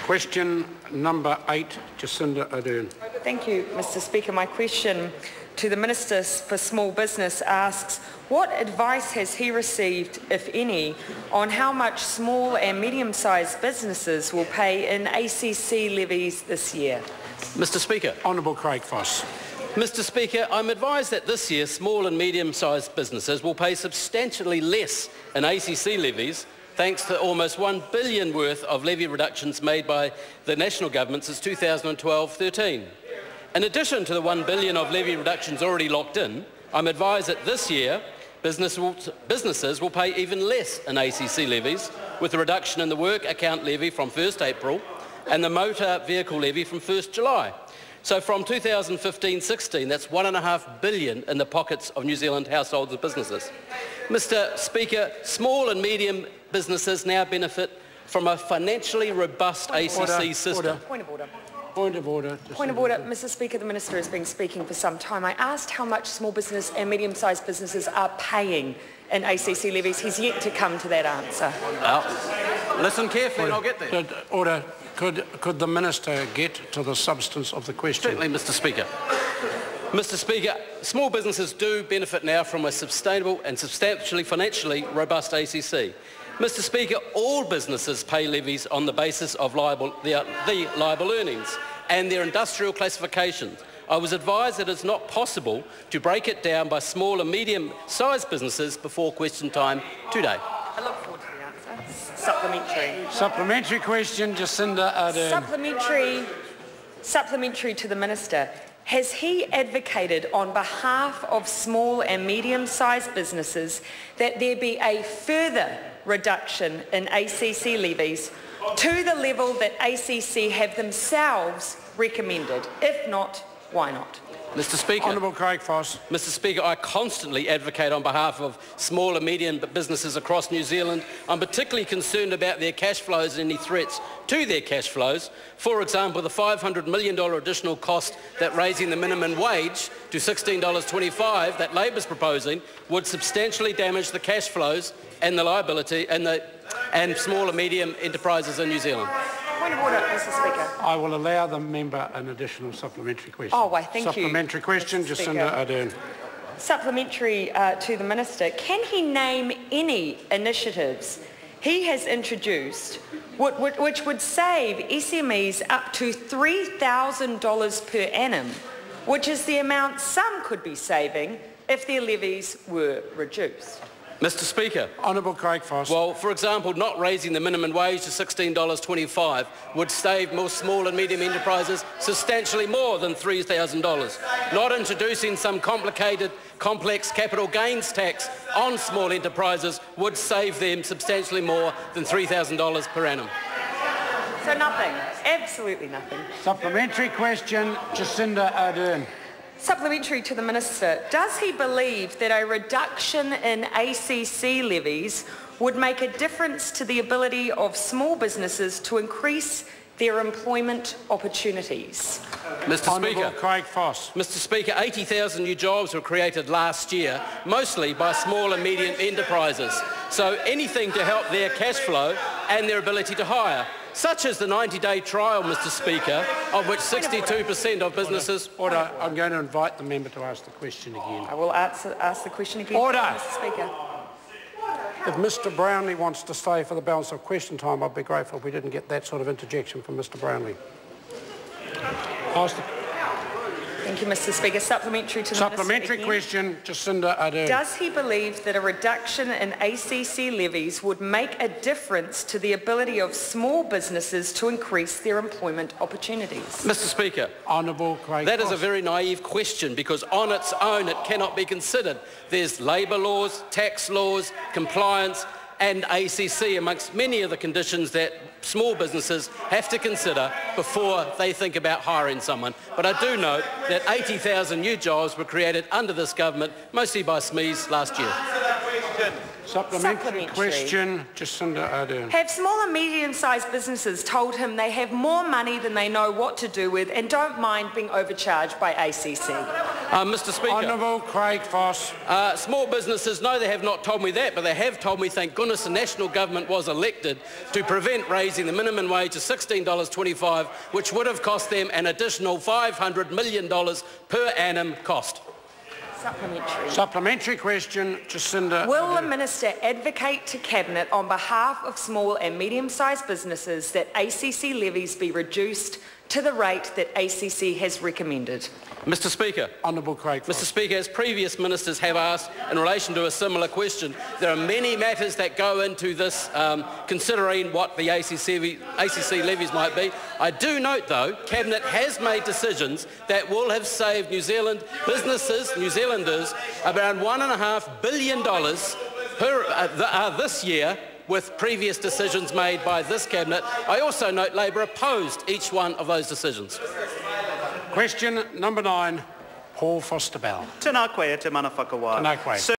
Question number 8, Jacinda Ardern. Thank you, Mr. Speaker. My question to the Minister for Small Business asks, what advice has he received, if any, on how much small and medium-sized businesses will pay in ACC levies this year? Mr. Speaker. Honourable Craig Foss. Mr. Speaker, I'm advised that this year small and medium-sized businesses will pay substantially less in ACC levies thanks to almost $1 billion worth of levy reductions made by the national government since 2012-13. In addition to the $1 billion of levy reductions already locked in, I'm advised that this year businesses will pay even less in ACC levies, with a reduction in the work account levy from 1st April and the motor vehicle levy from 1st July. So from 2015-16, that's $1.5 billion in the pockets of New Zealand households and businesses. Mr. Speaker, small and medium businesses now benefit from a financially robust ACC system. Point of order. Point of order. Point of order. Mr. Speaker, the Minister has been speaking for some time. I asked how much small business and medium-sized businesses are paying in ACC levies. He's yet to come to that answer. Listen carefully and I'll get there. Order. Could the Minister get to the substance of the question? Certainly, Mr. Speaker. Mr. Speaker, small businesses do benefit now from a sustainable and substantially financially robust ACC. Mr. Speaker, all businesses pay levies on the basis of the liable earnings and their industrial classifications. I was advised that it's not possible to break it down by small and medium-sized businesses before question time today. I look forward to the answer. Supplementary. Supplementary question, Jacinda Ardern. Supplementary to the Minister. Has he advocated on behalf of small and medium-sized businesses that there be a further reduction in ACC levies to the level that ACC have themselves recommended? If not, why not? Mr. Speaker. Honourable Craig Foss. Mr. Speaker, I constantly advocate on behalf of small and medium businesses across New Zealand. I'm particularly concerned about their cash flows and any threats to their cash flows. For example, the $500 million additional cost that raising the minimum wage to $16.25 that Labor's proposing would substantially damage the cash flows and the liability and small and medium enterprises in New Zealand. Point of order, Mr. Speaker. I will allow the member an additional supplementary question. Oh, why, thank you. Supplementary question, Jacinda Ardern. Supplementary to the Minister. Can he name any initiatives he has introduced which would save SMEs up to $3,000 per annum, which is the amount some could be saving if their levies were reduced? Mr. Speaker. Honourable Craig Foss. Well, for example, not raising the minimum wage to $16.25 would save most small and medium enterprises substantially more than $3,000. Not introducing some complex capital gains tax on small enterprises would save them substantially more than $3,000 per annum. So nothing, absolutely nothing. Supplementary question, Jacinda Ardern. Supplementary to the Minister. Does he believe that a reduction in ACC levies would make a difference to the ability of small businesses to increase their employment opportunities? Mr. Speaker. Craig Foss. Mr. Speaker, 80,000 new jobs were created last year, mostly by small and medium enterprises. So anything to help their cash flow and their ability to hire, such as the 90-day trial, Mr. Speaker, of which 62% of businesses... Order. I'm going to invite the member to ask the question again. I will ask the question again. Order. Mr. Speaker. If Mr Brownlee wants to stay for the balance of question time, I'd be grateful if we didn't get that sort of interjection from Mr Brownlee. Thank you, Mr. Speaker. Supplementary to the Supplementary question, Jacinda Ardern. Does he believe that a reduction in ACC levies would make a difference to the ability of small businesses to increase their employment opportunities? Mr. Speaker. Honourable Craig That Foss. is a very naive question because on its own it cannot be considered. There's labour laws, tax laws, compliance and ACC amongst many of the conditions that small businesses have to consider before they think about hiring someone. But I do note that 80,000 new jobs were created under this government, mostly by SMEs last year. Supplementary question, Jacinda Ardern. Have small and medium-sized businesses told him they have more money than they know what to do with and don't mind being overcharged by ACC? Mr Speaker. Honourable Craig Foss. Small businesses, no, they have not told me that, but they have told me, thank goodness, the National Government was elected to prevent raising the minimum wage to $16.25, which would have cost them an additional $500 million per annum cost. Supplementary question, Jacinda. Will the Minister advocate to Cabinet on behalf of small and medium-sized businesses that ACC levies be reduced to the rate that ACC has recommended? Mr Speaker. Honourable Craig Foss. Mr Speaker, as previous ministers have asked in relation to a similar question, there are many matters that go into this, considering what the ACC levies might be. I do note, though, Cabinet has made decisions that will have saved New Zealand businesses, New Zealanders, around $1.5 billion this year, with previous decisions made by this Cabinet. I also note Labor opposed each one of those decisions. Question number 9, Paul Foster-Bell. Tēnā koe te mana whakawā. Tēnā koe.